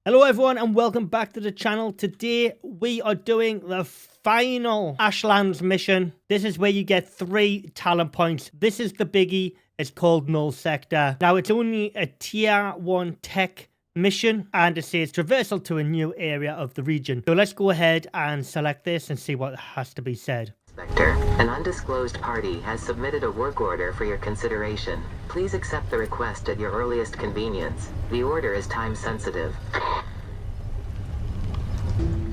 Hello everyone and welcome back to the channel. Today we are doing the final Ashlands mission. This is where you get 3 talent points. This is the biggie. It's called Null Sector. Now it's only a tier 1 tech mission and it says traversal to a new area of the region. So let's go ahead and select this and see what has to be said. Inspector, an undisclosed party has submitted a work order for your consideration. Please accept the request at your earliest convenience. The order is time sensitive.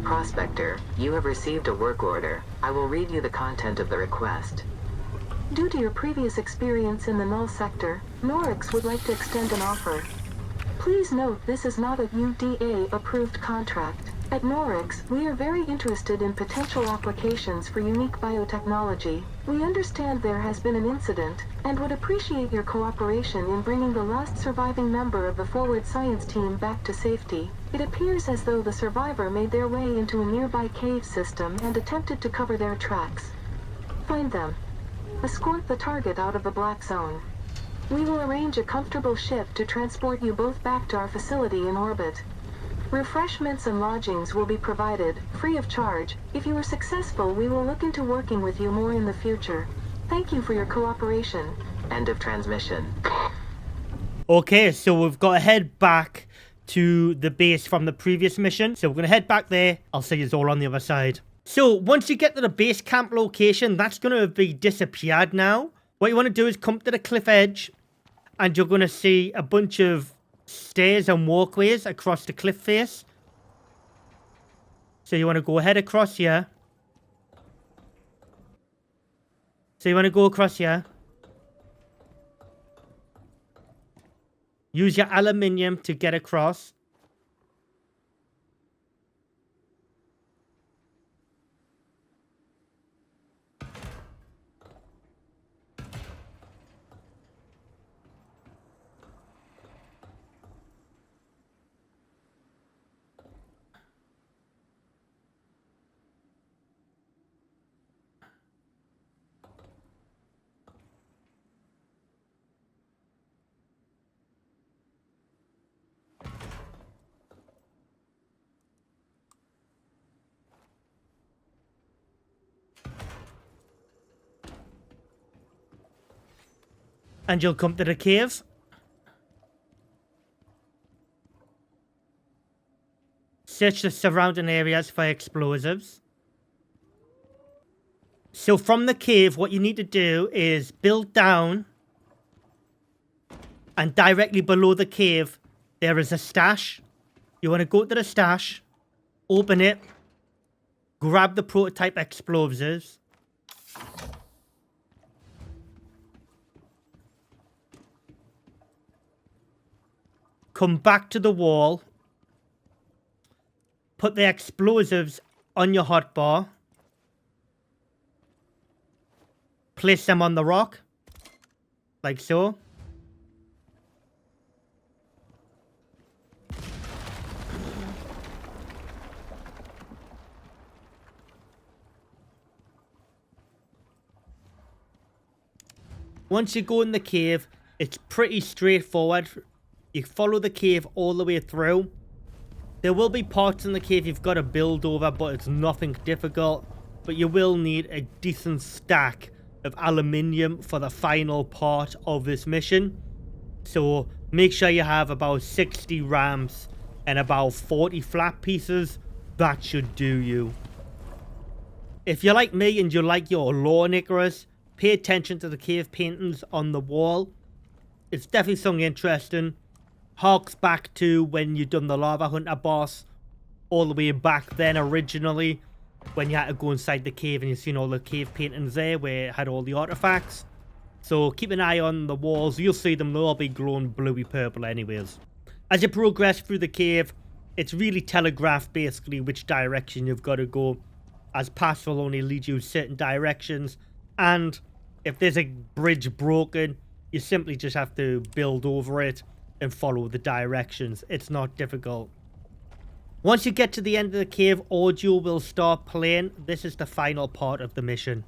Prospector, you have received a work order. I will read you the content of the request. Due to your previous experience in the Null sector, Norix would like to extend an offer. Please note this is not a UDA-approved contract. At Norix, we are very interested in potential applications for unique biotechnology. We understand there has been an incident, and would appreciate your cooperation in bringing the last surviving member of the Forward Science team back to safety. It appears as though the survivor made their way into a nearby cave system and attempted to cover their tracks. Find them. Escort the target out of the black zone. We will arrange a comfortable ship to transport you both back to our facility in orbit. Refreshments and lodgings will be provided, free of charge. If you are successful, we will look into working with you more in the future. Thank you for your cooperation. End of transmission. Okay, so we've got to head back to the base from the previous mission. So we're going to head back there. I'll see you all on the other side. So once you get to the base camp location, that's going to be disappeared now. What you want to do is come to the cliff edge and you're going to see a bunch of stairs and walkways across the cliff face. So you want to go ahead across here. So you want to go across here. Use your aluminium to get across. And you'll come to the cave. Search the surrounding areas for explosives. So from the cave, what you need to do is build down. And directly below the cave, there is a stash. You want to go to the stash. Open it. Grab the prototype explosives. Come back to the wall. Put the explosives on your hotbar. Place them on the rock. Like so. Once you go in the cave, it's pretty straightforward. You follow the cave all the way through. There will be parts in the cave you've got to build over, but it's nothing difficult. But you will need a decent stack of aluminium for the final part of this mission. So make sure you have about 60 ramps and about 40 flat pieces. That should do you. If you're like me and you like your lore, ICARUS, pay attention to the cave paintings on the wall. It's definitely something interesting. Harks back to when you done the Lava Hunter boss, all the way back then originally, when you had to go inside the cave and you've seen all the cave paintings there where it had all the artifacts. So keep an eye on the walls, you'll see them, they'll all be glowing bluey purple anyways. As you progress through the cave, it's really telegraphed basically which direction you've got to go, as paths will only lead you certain directions, and if there's a bridge broken, you simply just have to build over it and follow the directions. It's not difficult. Once you get to the end of the cave, audio will start playing. This is the final part of the mission.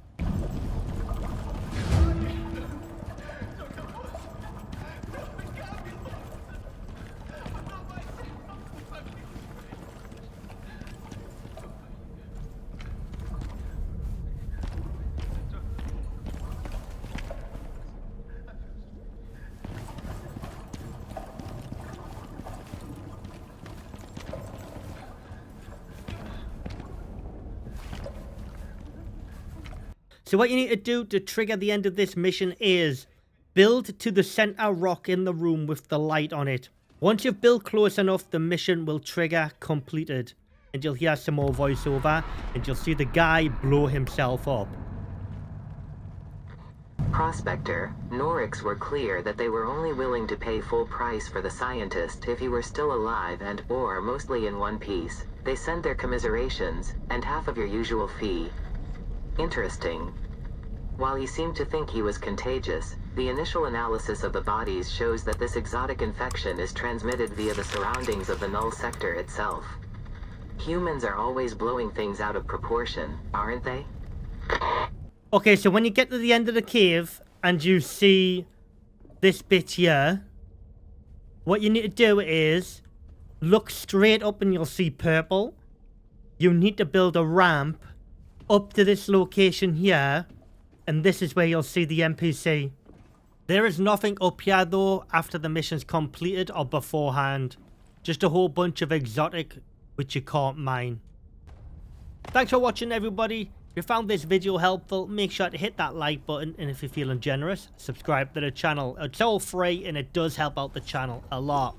So what you need to do to trigger the end of this mission is build to the center rock in the room with the light on it. Once you've built close enough, the mission will trigger completed. And you'll hear some more voiceover, and you'll see the guy blow himself up. Prospector, Norix were clear that they were only willing to pay full price for the scientist if he were still alive and or mostly in one piece. They send their commiserations, and half of your usual fee. Interesting. While he seemed to think he was contagious, the initial analysis of the bodies shows that this exotic infection is transmitted via the surroundings of the null sector itself. Humans are always blowing things out of proportion, aren't they? Okay, so when you get to the end of the cave and you see this bit here, what you need to do is look straight up and you'll see purple. You need to build a ramp up to this location here, and this is where you'll see the NPC. There is nothing up here though after the mission's completed or beforehand. Just a whole bunch of exotic which you can't mine. Thanks for watching, everybody. If you found this video helpful, make sure to hit that like button, and if you're feeling generous, subscribe to the channel. It's all free and it does help out the channel a lot.